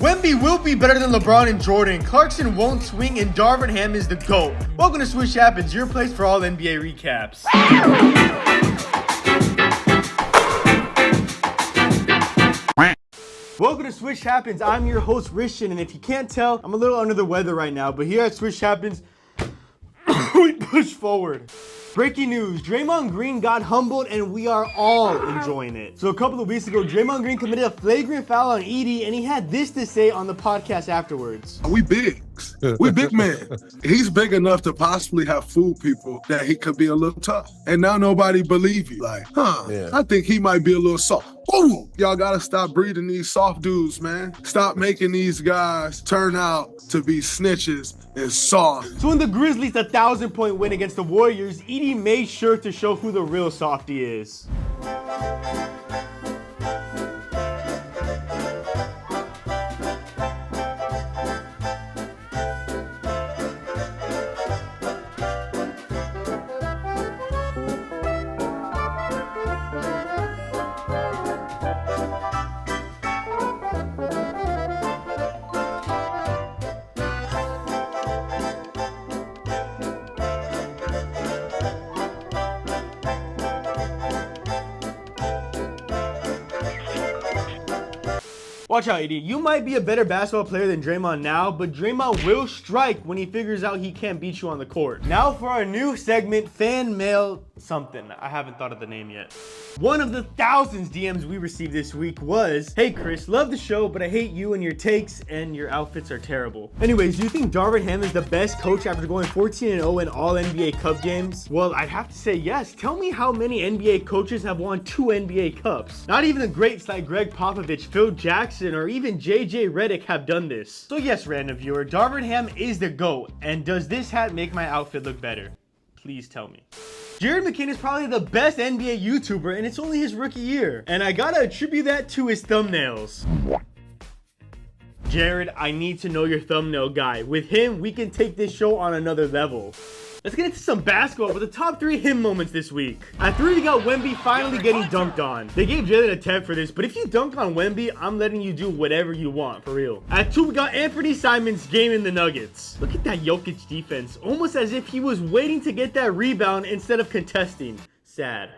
Wemby will be better than LeBron and Jordan. Clarkson won't swing, and Darvin Ham is the GOAT. Welcome to Swish Happens, your place for all NBA recaps. Welcome to Swish Happens. I'm your host, Whristan, and if you can't tell, I'm a little under the weather right now, but here at Swish Happens, we push forward. Breaking news, Draymond Green got humbled and we are all enjoying it. So a couple of weeks ago, Draymond Green committed a flagrant foul on Edie and he had this to say on the podcast afterwards. We big. We big man. He's big enough to possibly have fooled people that he could be a little tough. And now nobody believe you. Like, I think he might be a little soft. Ooh, y'all gotta stop breeding these soft dudes, man. Stop making these guys turn out to be snitches and soft. So in the Grizzlies' 1,000-point win against the Warriors, Edie made sure to show who the real softy is. Watch out, Edie. You might be a better basketball player than Draymond now, but Draymond will strike when he figures out he can't beat you on the court. Now for our new segment, Fan Mail something. I haven't thought of the name yet. One of the thousands DMs we received this week was, "Hey Chris, love the show, but I hate you and your takes and your outfits are terrible." Anyways, do you think Darvin Ham is the best coach after going 14-0 in all NBA Cup games? Well, I'd have to say yes. Tell me how many NBA coaches have won 2 NBA Cups. Not even the greats like Greg Popovich, Phil Jackson, or even JJ Redick have done this. So yes, random viewer, Darvin Ham is the GOAT. And does this hat make my outfit look better? Please tell me. Jared McCain is probably the best NBA YouTuber and it's only his rookie year. And I gotta attribute that to his thumbnails. Jared, I need to know your thumbnail guy. With him, we can take this show on another level. Let's get into some basketball with the top 3 him moments this week. At 3, we got Wemby finally getting dunked on. They gave Jalen a 10 for this, but if you dunk on Wemby, I'm letting you do whatever you want, for real. At 2, we got Anthony Simons gaming the Nuggets. Look at that Jokic defense, almost as if he was waiting to get that rebound instead of contesting. Sad.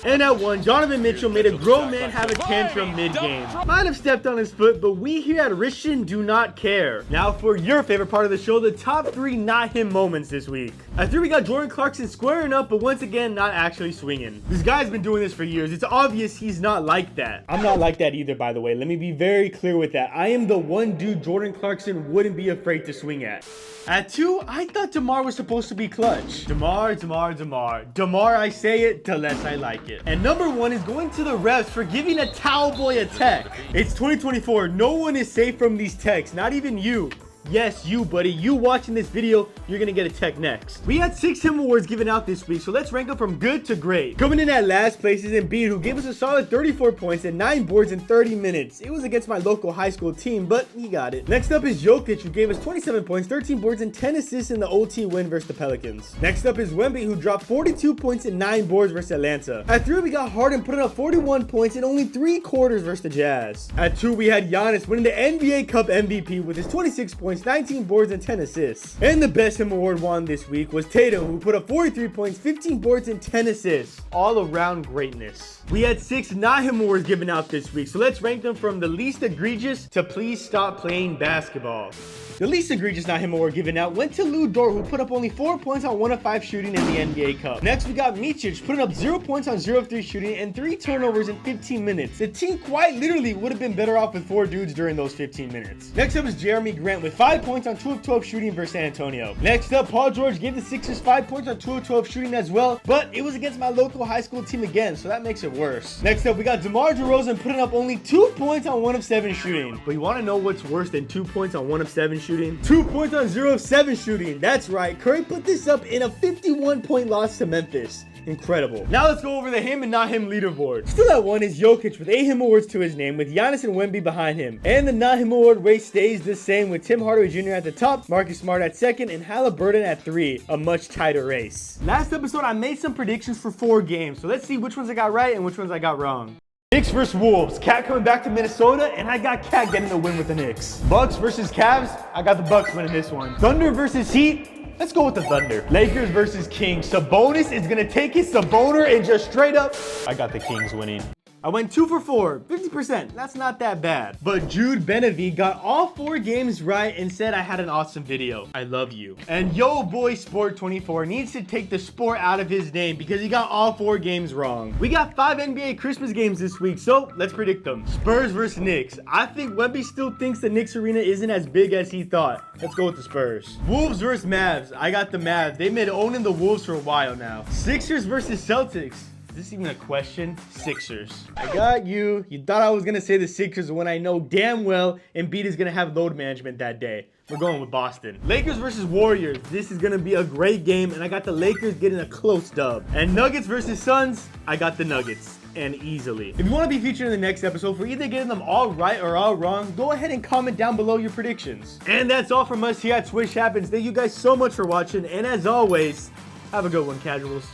And at 1, Donovan Mitchell made a grown man have a tantrum mid-game. Might have stepped on his foot, but we here at Whristan do not care. Now for your favorite part of the show, the top 3 not him moments this week. At 3, we got Jordan Clarkson squaring up, but once again, not actually swinging. This guy's been doing this for years. It's obvious he's not like that. I'm not like that either, by the way. Let me be very clear with that. I am the one dude Jordan Clarkson wouldn't be afraid to swing at. At 2, I thought DeMar was supposed to be clutch. DeMar, I say it, the less I like it. And number 1 is going to the refs for giving a towel boy a tech. It's 2024. No one is safe from these techs, not even you. Yes, you, buddy. You watching this video, you're gonna get a tech next. We had 6 him awards given out this week, so let's rank them from good to great. Coming in at last place is Embiid, who gave us a solid 34 points and 9 boards in 30 minutes. It was against my local high school team, but he got it. Next up is Jokic, who gave us 27 points, 13 boards, and 10 assists in the OT win versus the Pelicans. Next up is Wemby, who dropped 42 points and 9 boards versus Atlanta. At 3, we got Harden putting up 41 points in only 3 quarters versus the Jazz. At 2, we had Giannis winning the NBA Cup MVP with his 26 points, 19 boards, and 10 assists. And the best him award won this week was Tatum, who put up 43 points, 15 boards, and 10 assists. All around greatness. We had 6 not him awards given out this week, so let's rank them from the least egregious to please stop playing basketball. The least egregious not him award given out went to Lou Dort, who put up only 4 points on 1 of 5 shooting in the NBA Cup. Next, we got Micic putting up 0 points on 0 of 3 shooting and 3 turnovers in 15 minutes. The team quite literally would have been better off with 4 dudes during those 15 minutes. Next up is Jeremy Grant with 5 points on 2 of 12 shooting versus San Antonio. Next up, Paul George gave the Sixers 5 points on 2 of 12 shooting as well, but it was against my local high school team again, so that makes it worse. Next up, we got DeMar DeRozan putting up only 2 points on 1 of 7 shooting. But you want to know what's worse than 2 points on 1 of 7 shooting? 2 points on 0 of 7 shooting. That's right, Curry put this up in a 51-point loss to Memphis. Incredible. Now let's go over the him and not him leaderboard. Still at 1 is Jokic with 8 him awards to his name, with Giannis and Wemby behind him. And the not him award race stays the same, with Tim Hardaway Jr. at the top, Marcus Smart at 2nd, and Halliburton at 3. A much tighter race. Last episode, I made some predictions for 4 games, so let's see which ones I got right and which ones I got wrong. Knicks versus Wolves. Cat coming back to Minnesota, and I got Cat getting the win with the Knicks. Bucks versus Cavs. I got the Bucks winning this one. Thunder versus Heat. Let's go with the Thunder. Lakers versus Kings. Sabonis is gonna take his Saboner and just straight up, I got the Kings winning. I went 2 for 4, 50%. That's not that bad. But Jude Benavi got all 4 games right and said I had an awesome video. I love you. And yo boy Sport24 needs to take the sport out of his name because he got all 4 games wrong. We got 5 NBA Christmas games this week, so let's predict them. Spurs versus Knicks. I think Webby still thinks the Knicks arena isn't as big as he thought. Let's go with the Spurs. Wolves versus Mavs. I got the Mavs. They've been owning the Wolves for a while now. Sixers versus Celtics. Is this even a question? Sixers. I got you. You thought I was going to say the Sixers when I know damn well Embiid is going to have load management that day. We're going with Boston. Lakers versus Warriors. This is going to be a great game, and I got the Lakers getting a close dub. And Nuggets versus Suns. I got the Nuggets. And easily. If you want to be featured in the next episode for either getting them all right or all wrong, go ahead and comment down below your predictions. And that's all from us here at Swish Happens. Thank you guys so much for watching, and as always, have a good one, casuals.